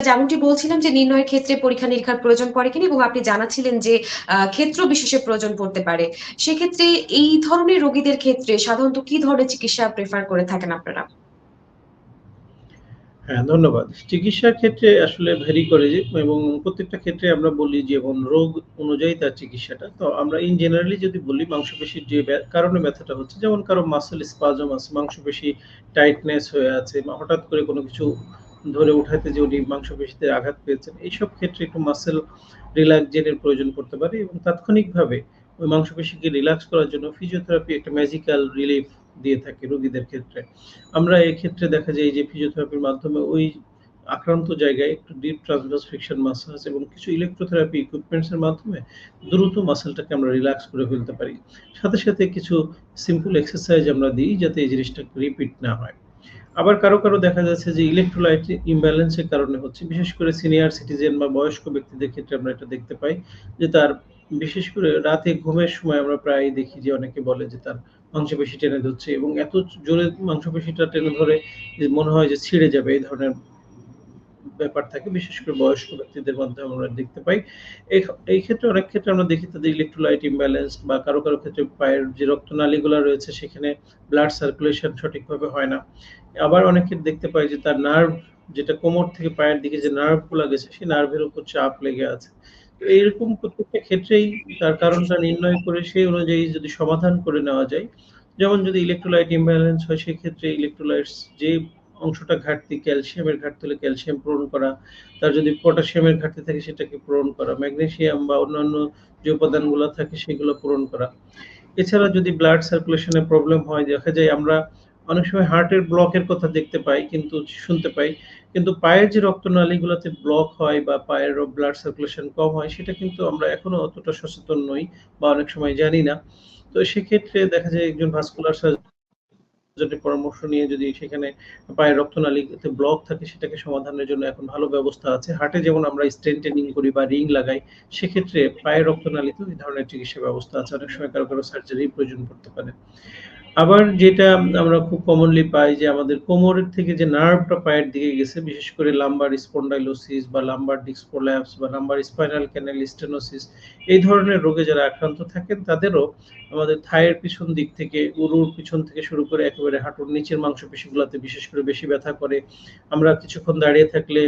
যেমনটি বলছিলাম যে নির্ণয়ের ক্ষেত্রে পরীক্ষা-নিরীক্ষার প্রয়োজন পড়ে কিনা এবং আপনি জানাচ্ছিলেন যে ক্ষেত্র বিশেষে প্রয়োজন পড়তে পারে। সেক্ষেত্রে এই ধরনের রোগীদের ক্ষেত্রে সাধারণত কি ধরনের চিকিৎসা প্রেফার করে থাকেন আপনারা? হ্যাঁ, ধন্যবাদ। চিকিৎসার ক্ষেত্রে আসলে ভ্যারি করে যে এবং প্রত্যেকটা ক্ষেত্রে আমরা বলি যেমন রোগ অনুযায়ী তার চিকিৎসাটা। তো আমরা ইন জেনারেলি যদি বলি মাংসপেশির যে কারণে ব্যথাটা হচ্ছে যেমন কারো মাসল স্পাজম আছে, মাংসপেশি টাইটনেস হয়ে আছে বা হঠাৎ করে কোনো কিছু ধরে উঠাইতে যে উনি মাংসপেশিতে আঘাত পেয়েছেন, এইসব ক্ষেত্রে একটু মাসল রিল্যাক্সের প্রয়োজন পড়তে পারে এবং তাৎক্ষণিকভাবে ওই মাংসপেশিকে রিল্যাক্স করার জন্য ফিজিওথেরাপি একটা ম্যাজিক্যাল রিলিফ দিয়ে থাকে রোগীদের ক্ষেত্রে। আমরা এক্ষেত্রে দেখা যায় যে ফিজিওথেরাপির মাধ্যমে ওই আক্রান্ত জায়গায় একটু ডিপ ট্রান্সভার্স ফ্রিকশন মাসাজ এবং কিছু ইলেকট্রোথেরাপি ইকুইপমেন্টস এর মাধ্যমে দ্রুত মাসলটাকে আমরা রিল্যাক্স করে ফেলতে পারি। সাথে, সাথে কিছু সিম্পল এক্সারসাইজ আমরা দিই যাতে এই জিনিসটা রিপিট না হয়। আবার কারো দেখা যাচ্ছে যে ইলেকট্রোলাইট ইমব্যালেন্স এর কারণে হচ্ছে। বিশেষ করে সিনিয়র সিটিজেন বা বয়স্ক ব্যক্তিদের ক্ষেত্রে আমরা এটা দেখতে পাই যে তার বিশেষ করে রাতে ঘুমের সময় আমরা প্রায়ই দেখি যে অনেকে বলে যে তার মাংসপেশি টেনে ধরছে এবং এত জোরে মাংসপেশিটা টেনে ধরে যে মনে হয় যে ছিঁড়ে যাবে এই ধরনের ব্যাপার থাকে। বিশেষ করে বয়স্ক ব্যক্তিদের মধ্যে আমরা দেখতে পাই। এই ক্ষেত্রে অনেক ক্ষেত্রে আমরা দেখি তাদের ইলেকট্রোলাইট ইমব্যালেন্স বা কারো ক্ষেত্রে পায়ের যে রক্তনালীগুলা রয়েছে সেখানে ব্লাড সার্কুলেশন সঠিকভাবে হয় না। আবার অনেকে দেখতে পাই যে তার নার্ভ যেটা কোমর থেকে পায়ের দিকে যে নার্ভ গুলা গেছে সেই নার্ভের উপর চাপ লেগে আছে। তো এইরকম প্রত্যেকটা ক্ষেত্রেই তার কারণটা নির্ণয় করে সেই অনুযায়ী যদি সমাধান করে নেওয়া যায়, যেমন যদি ইলেকট্রোলাইট ইমব্যালেন্স হয় সেক্ষেত্রে ইলেকট্রোলাইটস যে অংশটা ঘাটতি, ক্যালসিয়ামের ঘাটতি হলে ক্যালসিয়াম পূরণ করা, তার যদি পটাশিয়ামের ঘাটতি থাকে সেটাকে পূরণ করা, ম্যাগনেসিয়াম বা অন্যান্য যে উপাদানগুলো থাকে সেগুলো পূরণ করা। এছাড়া যদি ব্লাড সার্কুলেশন এর প্রবলেম হয়, দেখা যায় আমরা অনেক সময় হার্টের ব্লকের কথা দেখতে পাই কিন্তু শুনতে পাই। কিন্তু পায়ের যে রক্তনালীগুলোতে ব্লক হয় বা পায়ের ব্লাড সার্কুলেশন কম হয় সেটা কিন্তু আমরা এখনো অতটা সচেতন নই বা অনেক সময় জানি না। তো সেক্ষেত্রে দেখা যায় একজন ভাস্কুলার সার্জনের পরামর্শ নিয়ে যদি সেখানে পায়ের রক্তনালীতে ব্লক থাকে সেটাকে সমাধানের জন্য এখন ভালো ব্যবস্থা আছে। হার্টে যেমন আমরা স্টেন্টেনিং করি বা রিং লাগাই, সেক্ষেত্রে পায়ের রক্তনালীতেও এই ধরনের চিকিৎসা ব্যবস্থা আছে। অনেক সময় কারো সার্জারির প্রয়োজন পড়তে পারে। আবার যেটা আমরা খুব কমনলি পাই যে আমাদের কোমরের থেকে যে নার্ভটা পায়ের দিকে গেছে, বিশেষ করে লাম্বার স্পন্ডাইলোসিস বা লাম্বার ডিস্ক প্রোল্যাপস বা লাম্বার স্পাইনাল ক্যানাল স্টেনোসিস, এই ধরনের রোগে যারা আক্রান্ত থাকেন তাদেরও আমাদের থাইয়ের পিছন দিক থেকে, উরুর পিছন থেকে শুরু করে একেবারে হাঁটুর নিচের মাংসপেশিগুলোতে বিশেষ করে বেশি ব্যথা করে। আমরা কিছুক্ষণ দাঁড়িয়ে থাকলে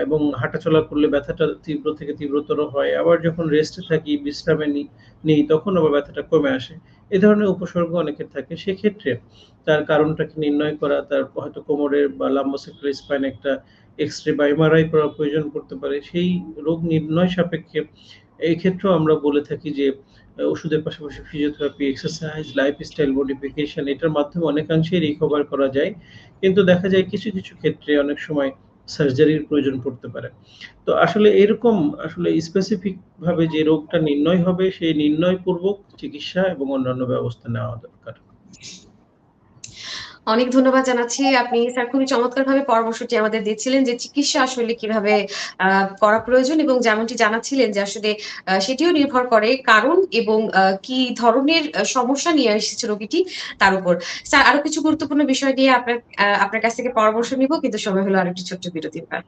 এবং হাঁটাচলা করলে ব্যথাটা তীব্র থেকে তীব্রতর হয়। আবার যখন রেস্টে থাকি, বিশ্রামে নিই তখন আবার ব্যথাটা কমে আসে। এ ধরনের উপসর্গ অনেকের থাকে। সেক্ষেত্রে তার কারণটাকে নির্ণয় করা, তার হয়তো কোমরের বা লাম্বোসার্কুলার স্পাইনে একটা এক্স-রে বা এমআরআই করার প্রয়োজন পড়তে পারে। সেই রোগ নির্ণয় সাপেক্ষে এই ক্ষেত্রেও আমরা বলে থাকি যে ওষুধের পাশাপাশি ফিজিওথেরাপি, এক্সারসাইজ, লাইফস্টাইল মডিফিকেশন এটার মাধ্যমে অনেকাংশেই রিকভার করা যায়। কিন্তু দেখা যায় কিছু ক্ষেত্রে অনেক সময় সার্জারির প্রয়োজন পড়তে পারে। তো আসলে এরকম আসলে স্পেসিফিক ভাবে যে রোগটা নির্ণয় হবে সেই নির্ণয় পূর্বক চিকিৎসা এবং অন্যান্য ব্যবস্থা নেওয়া দরকার। অনেক ধন্যবাদ জানাচ্ছি। আপনি স্যার খুবই চমৎকারভাবে পরামর্শটি আমাদের দিচ্ছিলেন যে চিকিৎসা আসলে কিভাবে করা প্রয়োজন এবং যেমনটি জানাচ্ছিলেন যে আসলে সেটিও নির্ভর করে কারণ এবং কি ধরনের সমস্যা নিয়ে এসেছে রোগীটি তার উপর। স্যার আরো কিছু গুরুত্বপূর্ণ বিষয় নিয়ে আপনার কাছ থেকে পরামর্শ নিব কিন্তু সময় হলো আরেকটি ছোট্ট বিরতির পর।